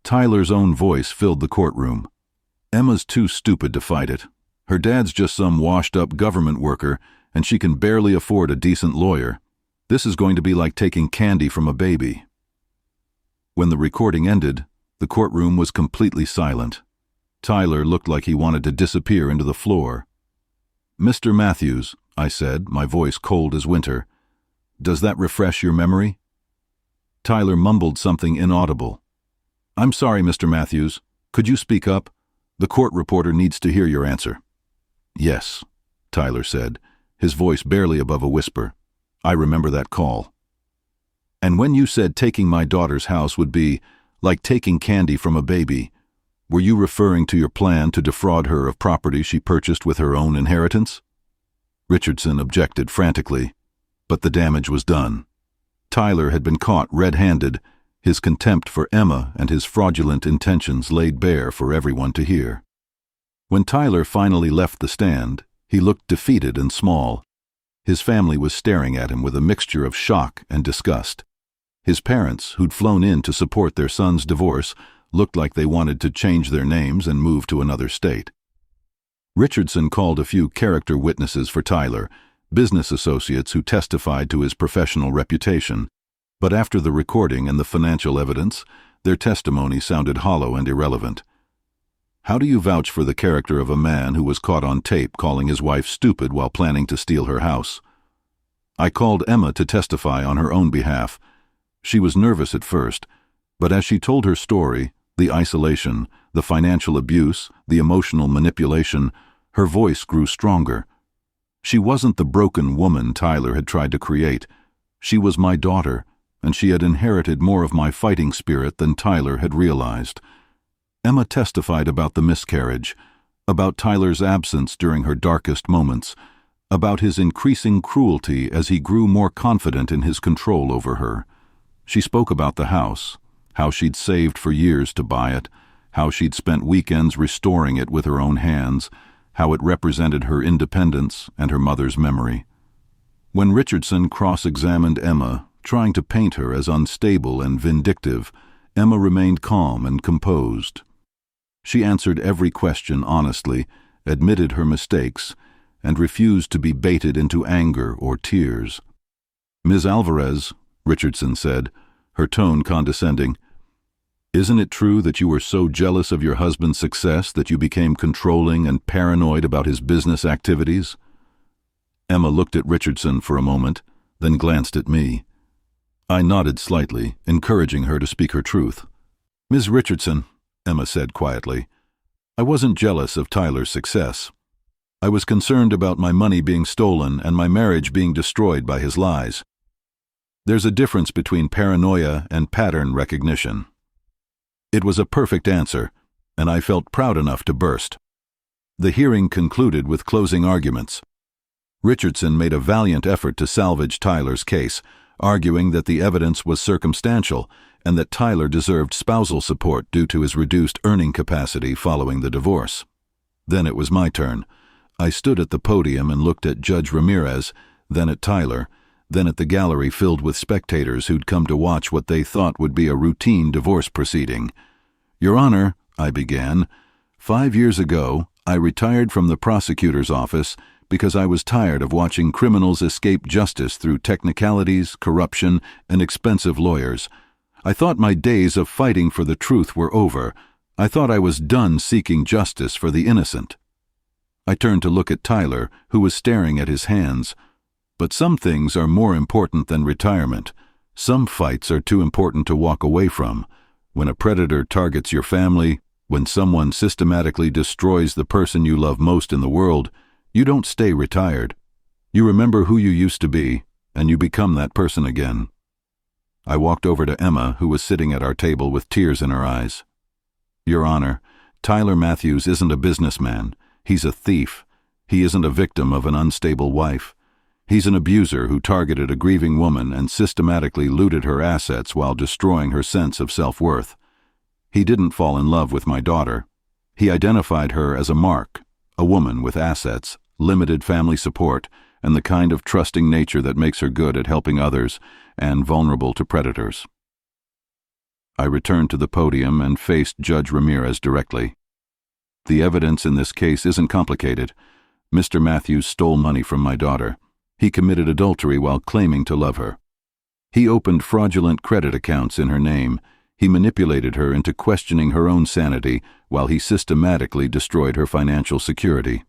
Tyler's own voice filled the courtroom. Emma's too stupid to fight it. Her dad's just some washed-up government worker, and she can barely afford a decent lawyer. This is going to be like taking candy from a baby. When the recording ended, the courtroom was completely silent. Tyler looked like he wanted to disappear into the floor. Mr. Matthews, I said, my voice cold as winter, does that refresh your memory? Tyler mumbled something inaudible. I'm sorry, Mr. Matthews. Could you speak up? The court reporter needs to hear your answer. Yes, Tyler said, his voice barely above a whisper. I remember that call. And when you said taking my daughter's house would be like taking candy from a baby, were you referring to your plan to defraud her of property she purchased with her own inheritance? Richardson objected frantically, but the damage was done. Tyler had been caught red-handed, his contempt for Emma and his fraudulent intentions laid bare for everyone to hear. When Tyler finally left the stand, he looked defeated and small. His family was staring at him with a mixture of shock and disgust. His parents, who'd flown in to support their son's divorce, looked like they wanted to change their names and move to another state. Richardson called a few character witnesses for Tyler, business associates who testified to his professional reputation, but after the recording and the financial evidence, their testimony sounded hollow and irrelevant. How do you vouch for the character of a man who was caught on tape calling his wife stupid while planning to steal her house? I called Emma to testify on her own behalf. She was nervous at first, but as she told her story, the isolation, the financial abuse, the emotional manipulation, her voice grew stronger. She wasn't the broken woman Tyler had tried to create. She was my daughter, and she had inherited more of my fighting spirit than Tyler had realized. Emma testified about the miscarriage, about Tyler's absence during her darkest moments, about his increasing cruelty as he grew more confident in his control over her. She spoke about the house, how she'd saved for years to buy it, how she'd spent weekends restoring it with her own hands, how it represented her independence and her mother's memory. When Richardson cross-examined Emma, trying to paint her as unstable and vindictive, Emma remained calm and composed. She answered every question honestly, admitted her mistakes, and refused to be baited into anger or tears. Ms. Alvarez, Richardson said, her tone condescending, isn't it true that you were so jealous of your husband's success that you became controlling and paranoid about his business activities? Emma looked at Richardson for a moment, then glanced at me. I nodded slightly, encouraging her to speak her truth. Ms. Richardson, Emma said quietly, I wasn't jealous of Tyler's success. I was concerned about my money being stolen and my marriage being destroyed by his lies. There's a difference between paranoia and pattern recognition. It was a perfect answer, and I felt proud enough to burst. The hearing concluded with closing arguments. Richardson made a valiant effort to salvage Tyler's case, arguing that the evidence was circumstantial and that Tyler deserved spousal support due to his reduced earning capacity following the divorce. Then it was my turn. I stood at the podium and looked at Judge Ramirez, then at Tyler, then at the gallery filled with spectators who'd come to watch what they thought would be a routine divorce proceeding. Your Honor, I began, 5 years ago, I retired from the prosecutor's office because I was tired of watching criminals escape justice through technicalities, corruption, and expensive lawyers. I thought my days of fighting for the truth were over. I thought I was done seeking justice for the innocent. I turned to look at Tyler, who was staring at his hands. But some things are more important than retirement. Some fights are too important to walk away from. When a predator targets your family, when someone systematically destroys the person you love most in the world, you don't stay retired. You remember who you used to be, and you become that person again. I walked over to Emma, who was sitting at our table with tears in her eyes. Your Honor, Tyler Matthews isn't a businessman. He's a thief. He isn't a victim of an unstable wife. He's an abuser who targeted a grieving woman and systematically looted her assets while destroying her sense of self-worth. He didn't fall in love with my daughter. He identified her as a mark, a woman with assets, limited family support, and the kind of trusting nature that makes her good at helping others and vulnerable to predators. I returned to the podium and faced Judge Ramirez directly. The evidence in this case isn't complicated. Mr. Matthews stole money from my daughter. He committed adultery while claiming to love her. He opened fraudulent credit accounts in her name. He manipulated her into questioning her own sanity while he systematically destroyed her financial security.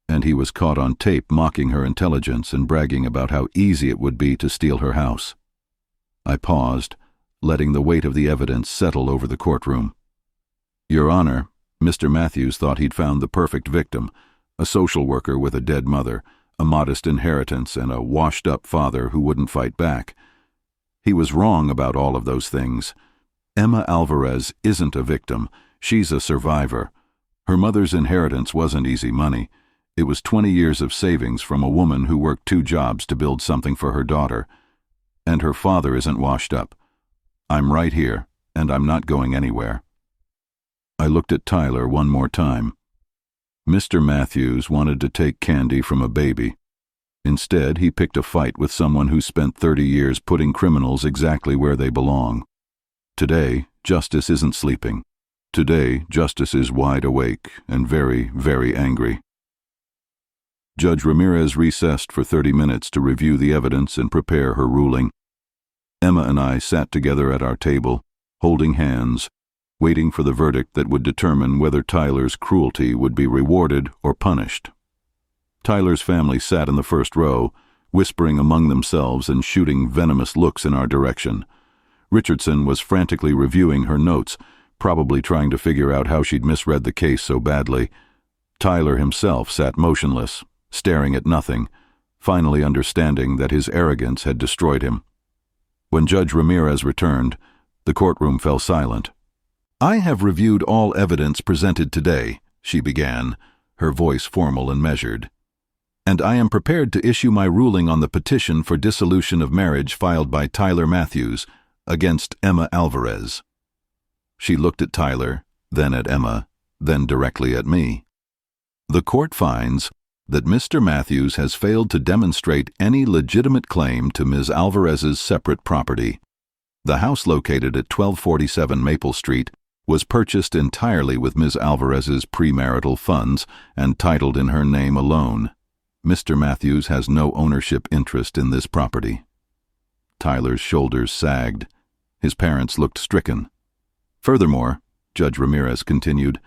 And he was caught on tape mocking her intelligence and bragging about how easy it would be to steal her house. I paused, letting the weight of the evidence settle over the courtroom. Your Honor, Mr. Matthews thought he'd found the perfect victim, a social worker with a dead mother, a modest inheritance, and a washed-up father who wouldn't fight back. He was wrong about all of those things. Emma Alvarez isn't a victim. She's a survivor. Her mother's inheritance wasn't easy money. It was 20 years of savings from a woman who worked 2 jobs to build something for her daughter. And her father isn't washed up. I'm right here, and I'm not going anywhere. I looked at Tyler one more time. Mr. Matthews wanted to take candy from a baby. Instead, he picked a fight with someone who spent 30 years putting criminals exactly where they belong. Today, justice isn't sleeping. Today, justice is wide awake and very, very angry. Judge Ramirez recessed for 30 minutes to review the evidence and prepare her ruling. Emma and I sat together at our table, holding hands, waiting for the verdict that would determine whether Tyler's cruelty would be rewarded or punished. Tyler's family sat in the first row, whispering among themselves and shooting venomous looks in our direction. Richardson was frantically reviewing her notes, probably trying to figure out how she'd misread the case so badly. Tyler himself sat motionless, staring at nothing, finally understanding that his arrogance had destroyed him. When Judge Ramirez returned, the courtroom fell silent. I have reviewed all evidence presented today, she began, her voice formal and measured, and I am prepared to issue my ruling on the petition for dissolution of marriage filed by Tyler Matthews against Emma Alvarez. She looked at Tyler, then at Emma, then directly at me. The court finds that Mr. Matthews has failed to demonstrate any legitimate claim to Ms. Alvarez's separate property. The house located at 1247 Maple Street was purchased entirely with Ms. Alvarez's premarital funds and titled in her name alone. Mr. Matthews has no ownership interest in this property. Tyler's shoulders sagged. His parents looked stricken. Furthermore, Judge Ramirez continued,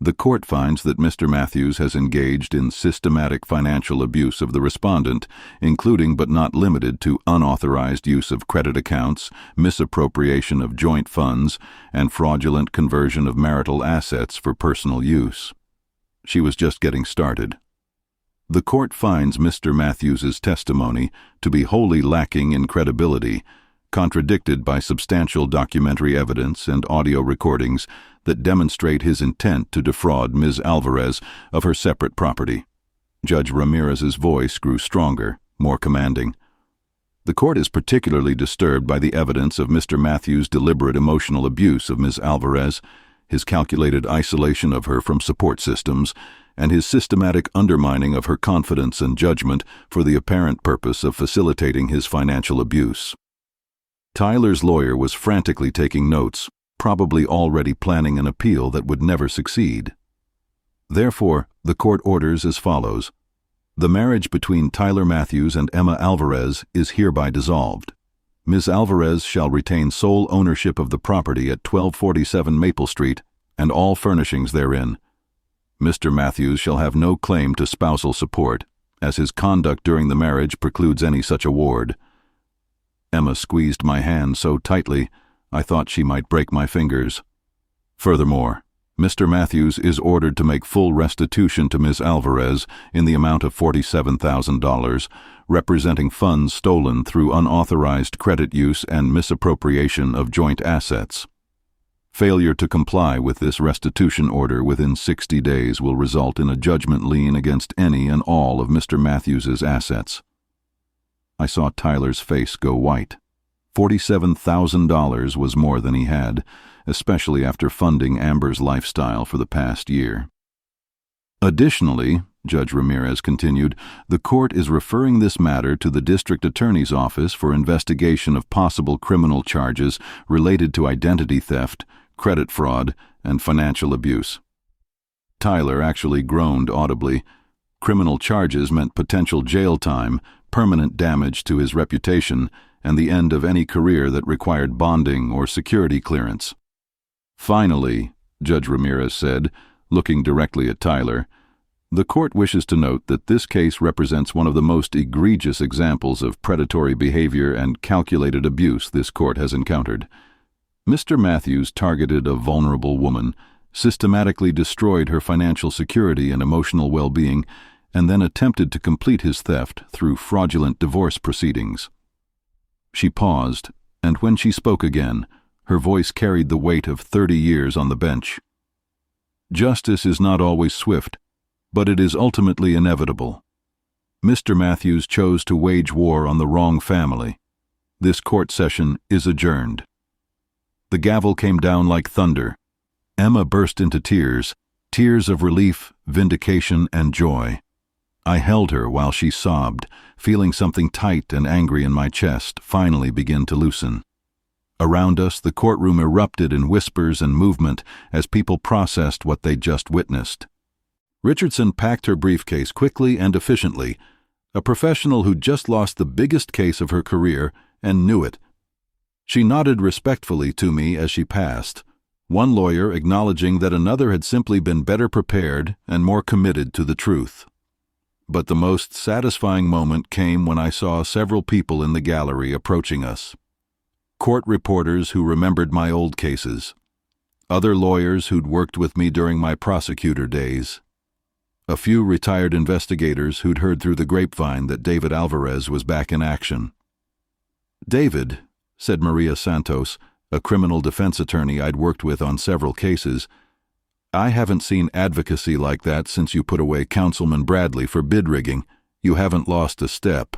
the court finds that Mr. Matthews has engaged in systematic financial abuse of the respondent, including but not limited to unauthorized use of credit accounts, misappropriation of joint funds, and fraudulent conversion of marital assets for personal use. She was just getting started. The court finds Mr. Matthews's testimony to be wholly lacking in credibility, contradicted by substantial documentary evidence and audio recordings that demonstrate his intent to defraud Ms. Alvarez of her separate property. Judge Ramirez's voice grew stronger, more commanding. The court is particularly disturbed by the evidence of Mr. Matthews' deliberate emotional abuse of Ms. Alvarez, his calculated isolation of her from support systems, and his systematic undermining of her confidence and judgment for the apparent purpose of facilitating his financial abuse. Tyler's lawyer was frantically taking notes, probably already planning an appeal that would never succeed. Therefore, the court orders as follows. The marriage between Tyler Matthews and Emma Alvarez is hereby dissolved. Ms. Alvarez shall retain sole ownership of the property at 1247 Maple Street and all furnishings therein. Mr. Matthews shall have no claim to spousal support, as his conduct during the marriage precludes any such award. Emma squeezed my hand so tightly I thought she might break my fingers. Furthermore, Mr. Matthews is ordered to make full restitution to Ms. Alvarez in the amount of $47,000, representing funds stolen through unauthorized credit use and misappropriation of joint assets. Failure to comply with this restitution order within 60 days will result in a judgment lien against any and all of Mr. Matthews's assets. I saw Tyler's face go white. $47,000 was more than he had, especially after funding Amber's lifestyle for the past year. Additionally, Judge Ramirez continued, the court is referring this matter to the district attorney's office for investigation of possible criminal charges related to identity theft, credit fraud, and financial abuse. Tyler actually groaned audibly. Criminal charges meant potential jail time, permanent damage to his reputation, and the end of any career that required bonding or security clearance. Finally, Judge Ramirez said, looking directly at Tyler, the court wishes to note that this case represents one of the most egregious examples of predatory behavior and calculated abuse this court has encountered. Mr. Matthews targeted a vulnerable woman, systematically destroyed her financial security and emotional well-being, and then attempted to complete his theft through fraudulent divorce proceedings. She paused, and when she spoke again, her voice carried the weight of 30 years on the bench. Justice is not always swift, but it is ultimately inevitable. Mr. Matthews chose to wage war on the wrong family. This court session is adjourned. The gavel came down like thunder. Emma burst into tears, tears of relief, vindication, and joy. I held her while she sobbed, feeling something tight and angry in my chest finally begin to loosen. Around us, the courtroom erupted in whispers and movement as people processed what they'd just witnessed. Richardson packed her briefcase quickly and efficiently, a professional who'd just lost the biggest case of her career and knew it. She nodded respectfully to me as she passed, one lawyer acknowledging that another had simply been better prepared and more committed to the truth. But the most satisfying moment came when I saw several people in the gallery approaching us. Court reporters who remembered my old cases, other lawyers who'd worked with me during my prosecutor days, a few retired investigators who'd heard through the grapevine that David Alvarez was back in action. "David," said Maria Santos, a criminal defense attorney I'd worked with on several cases, "I haven't seen advocacy like that since you put away Councilman Bradley for bid rigging. You haven't lost a step."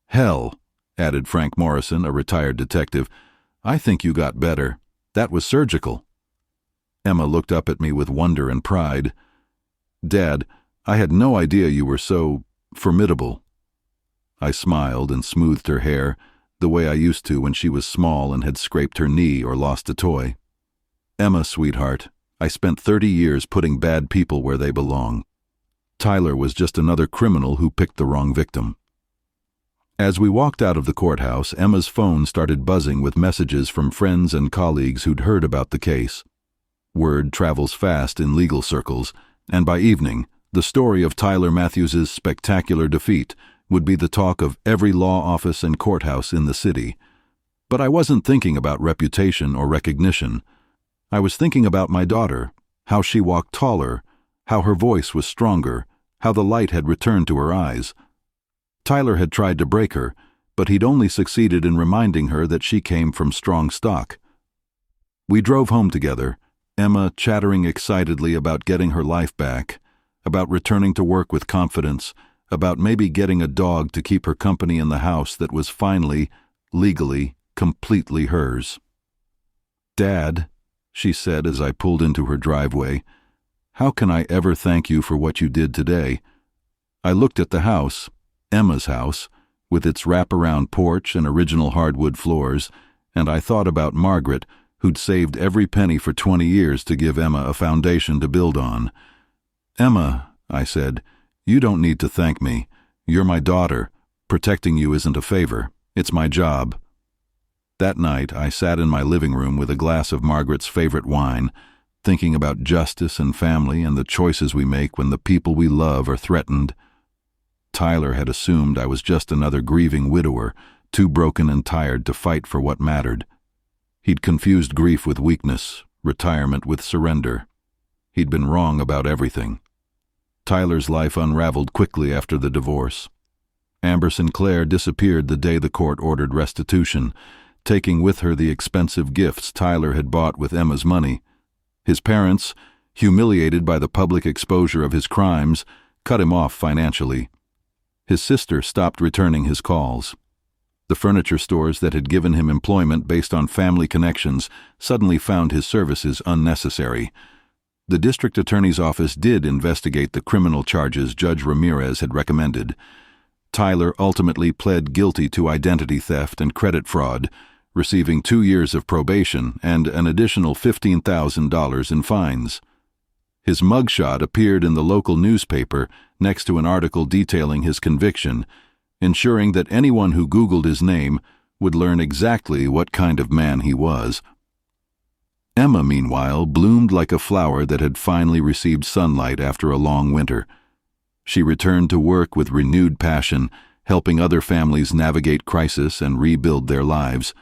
"Hell," added Frank Morrison, a retired detective, "I think you got better. That was surgical." Emma looked up at me with wonder and pride. "Dad, I had no idea you were so formidable." I smiled and smoothed her hair, the way I used to when she was small and had scraped her knee or lost a toy. "Emma, sweetheart, I spent 30 years putting bad people where they belong. Tyler was just another criminal who picked the wrong victim." As we walked out of the courthouse, Emma's phone started buzzing with messages from friends and colleagues who'd heard about the case. Word travels fast in legal circles, and by evening, the story of Tyler Matthews's spectacular defeat would be the talk of every law office and courthouse in the city. But I wasn't thinking about reputation or recognition. I was thinking about my daughter, how she walked taller, how her voice was stronger, how the light had returned to her eyes. Tyler had tried to break her, but he'd only succeeded in reminding her that she came from strong stock. We drove home together, Emma chattering excitedly about getting her life back, about returning to work with confidence, about maybe getting a dog to keep her company in the house that was finally, legally, completely hers. "Dad," she said as I pulled into her driveway, "how can I ever thank you for what you did today?" I looked at the house, Emma's house, with its wraparound porch and original hardwood floors, and I thought about Margaret, who'd saved every penny for 20 years to give Emma a foundation to build on. "Emma," I said, "you don't need to thank me. You're my daughter. Protecting you isn't a favor. It's my job." That night, I sat in my living room with a glass of Margaret's favorite wine, thinking about justice and family and the choices we make when the people we love are threatened. Tyler had assumed I was just another grieving widower, too broken and tired to fight for what mattered. He'd confused grief with weakness, retirement with surrender. He'd been wrong about everything. Tyler's life unraveled quickly after the divorce. Amber Sinclair disappeared the day the court ordered restitution, taking with her the expensive gifts Tyler had bought with Emma's money. His parents, humiliated by the public exposure of his crimes, cut him off financially. His sister stopped returning his calls. The furniture stores that had given him employment based on family connections suddenly found his services unnecessary. The district attorney's office did investigate the criminal charges Judge Ramirez had recommended. Tyler ultimately pled guilty to identity theft and credit fraud, receiving 2 years of probation and an additional $15,000 in fines. His mugshot appeared in the local newspaper next to an article detailing his conviction, ensuring that anyone who Googled his name would learn exactly what kind of man he was. Emma, meanwhile, bloomed like a flower that had finally received sunlight after a long winter. She returned to work with renewed passion, helping other families navigate crisis and rebuild their lives.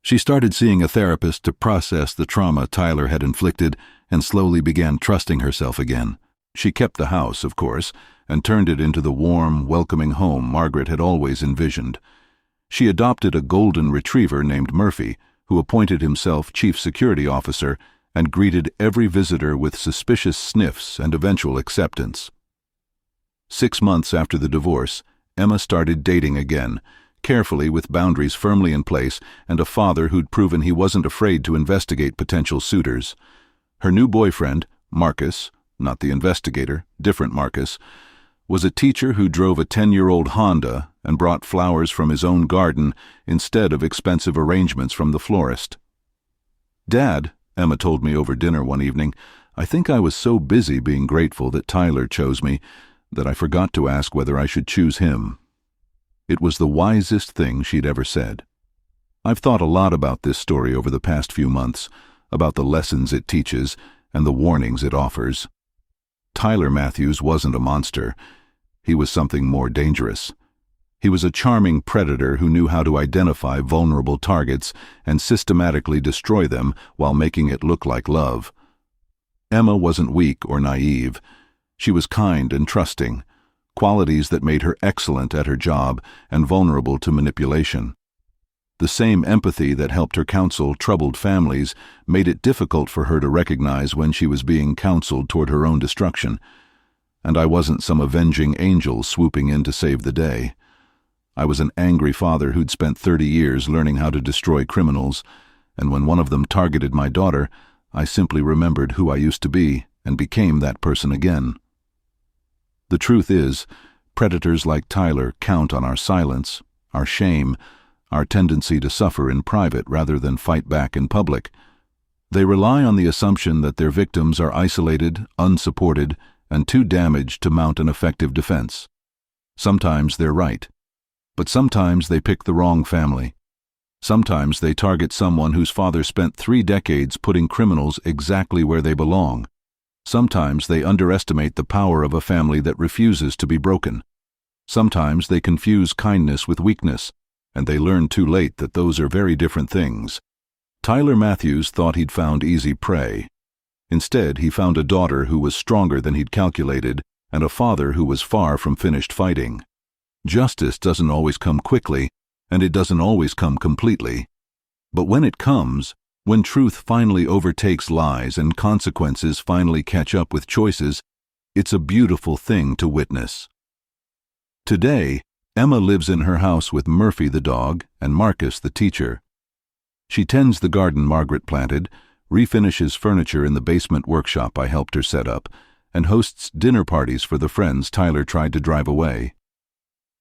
She started seeing a therapist to process the trauma Tyler had inflicted and slowly began trusting herself again. She kept the house, of course, and turned it into the warm, welcoming home Margaret had always envisioned. She adopted a golden retriever named Murphy, who appointed himself chief security officer and greeted every visitor with suspicious sniffs and eventual acceptance. 6 months after the divorce, Emma started dating again, carefully with boundaries firmly in place and a father who'd proven he wasn't afraid to investigate potential suitors. Her new boyfriend, Marcus, not the investigator, different Marcus, was a teacher who drove a 10-year-old Honda and brought flowers from his own garden instead of expensive arrangements from the florist. "Dad," Emma told me over dinner one evening, "I think I was so busy being grateful that Tyler chose me that I forgot to ask whether I should choose him." It was the wisest thing she'd ever said. I've thought a lot about this story over the past few months, about the lessons it teaches and the warnings it offers. Tyler Matthews wasn't a monster. He was something more dangerous. He was a charming predator who knew how to identify vulnerable targets and systematically destroy them while making it look like love. Emma wasn't weak or naive. She was kind and trusting, qualities that made her excellent at her job and vulnerable to manipulation. The same empathy that helped her counsel troubled families made it difficult for her to recognize when she was being counseled toward her own destruction. And I wasn't some avenging angel swooping in to save the day. I was an angry father who'd spent 30 years learning how to destroy criminals, and when one of them targeted my daughter, I simply remembered who I used to be and became that person again. The truth is, predators like Tyler count on our silence, our shame, our tendency to suffer in private rather than fight back in public. They rely on the assumption that their victims are isolated, unsupported, and too damaged to mount an effective defense. Sometimes they're right, but sometimes they pick the wrong family. Sometimes they target someone whose father spent 3 decades putting criminals exactly where they belong. Sometimes they underestimate the power of a family that refuses to be broken. Sometimes they confuse kindness with weakness, and they learn too late that those are very different things. Tyler Matthews thought he'd found easy prey. Instead, he found a daughter who was stronger than he'd calculated and a father who was far from finished fighting. Justice doesn't always come quickly, and it doesn't always come completely. But when it comes, when truth finally overtakes lies and consequences finally catch up with choices, it's a beautiful thing to witness. Today, Emma lives in her house with Murphy the dog and Marcus the teacher. She tends the garden Margaret planted, refinishes furniture in the basement workshop I helped her set up, and hosts dinner parties for the friends Tyler tried to drive away.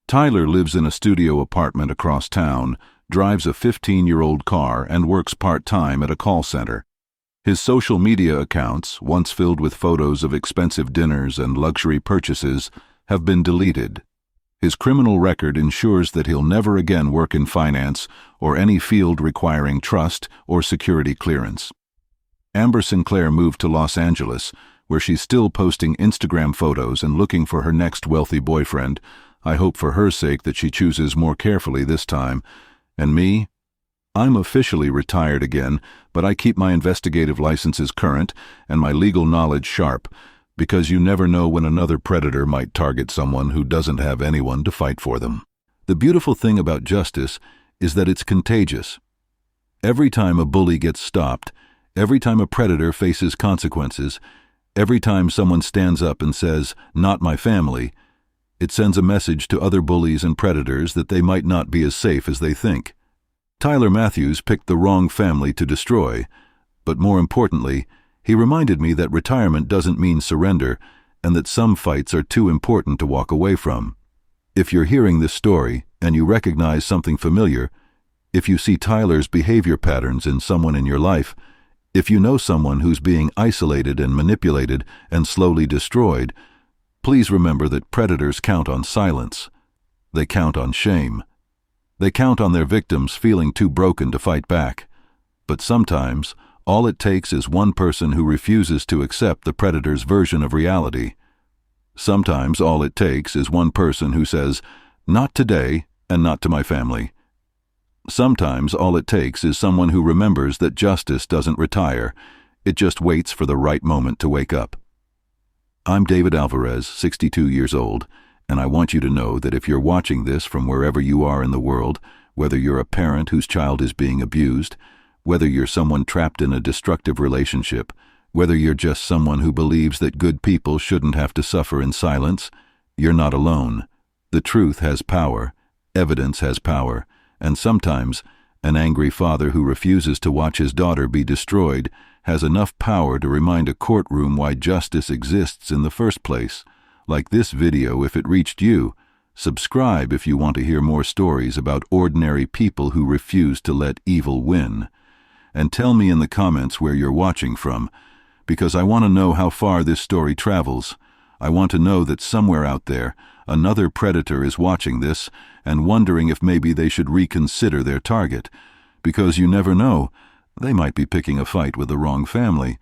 Tyler lives in a studio apartment across town, drives a 15-year-old car, and works part-time at a call center. His social media accounts, once filled with photos of expensive dinners and luxury purchases, have been deleted. His criminal record ensures that he'll never again work in finance or any field requiring trust or security clearance. Amber Sinclair moved to Los Angeles, where she's still posting Instagram photos and looking for her next wealthy boyfriend. I hope for her sake that she chooses more carefully this time. And me? I'm officially retired again, but I keep my investigative licenses current and my legal knowledge sharp, because you never know when another predator might target someone who doesn't have anyone to fight for them. The beautiful thing about justice is that it's contagious. Every time a bully gets stopped, every time a predator faces consequences, every time someone stands up and says, "Not my family," It sends a message to other bullies and predators that they might not be as safe as they think. Tyler Matthews picked the wrong family to destroy, but more importantly, he reminded me that retirement doesn't mean surrender and that some fights are too important to walk away from. If you're hearing this story and you recognize something familiar, if you see Tyler's behavior patterns in someone in your life, if you know someone who's being isolated and manipulated and slowly destroyed, please remember that predators count on silence. They count on shame. They count on their victims feeling too broken to fight back. But sometimes, all it takes is one person who refuses to accept the predator's version of reality. Sometimes all it takes is one person who says, "Not today, and not to my family." Sometimes all it takes is someone who remembers that justice doesn't retire, it just waits for the right moment to wake up. I'm David Alvarez, 62 years old, and I want you to know that if you're watching this from wherever you are in the world, whether you're a parent whose child is being abused, whether you're someone trapped in a destructive relationship, whether you're just someone who believes that good people shouldn't have to suffer in silence, you're not alone. The truth has power, evidence has power, and sometimes an angry father who refuses to watch his daughter be destroyed has enough power to remind a courtroom why justice exists in the first place. Like this video if it reached you. Subscribe if you want to hear more stories about ordinary people who refuse to let evil win. And tell me in the comments where you're watching from, because I want to know how far this story travels. I want to know that somewhere out there, another predator is watching this and wondering if maybe they should reconsider their target. Because you never know, they might be picking a fight with the wrong family.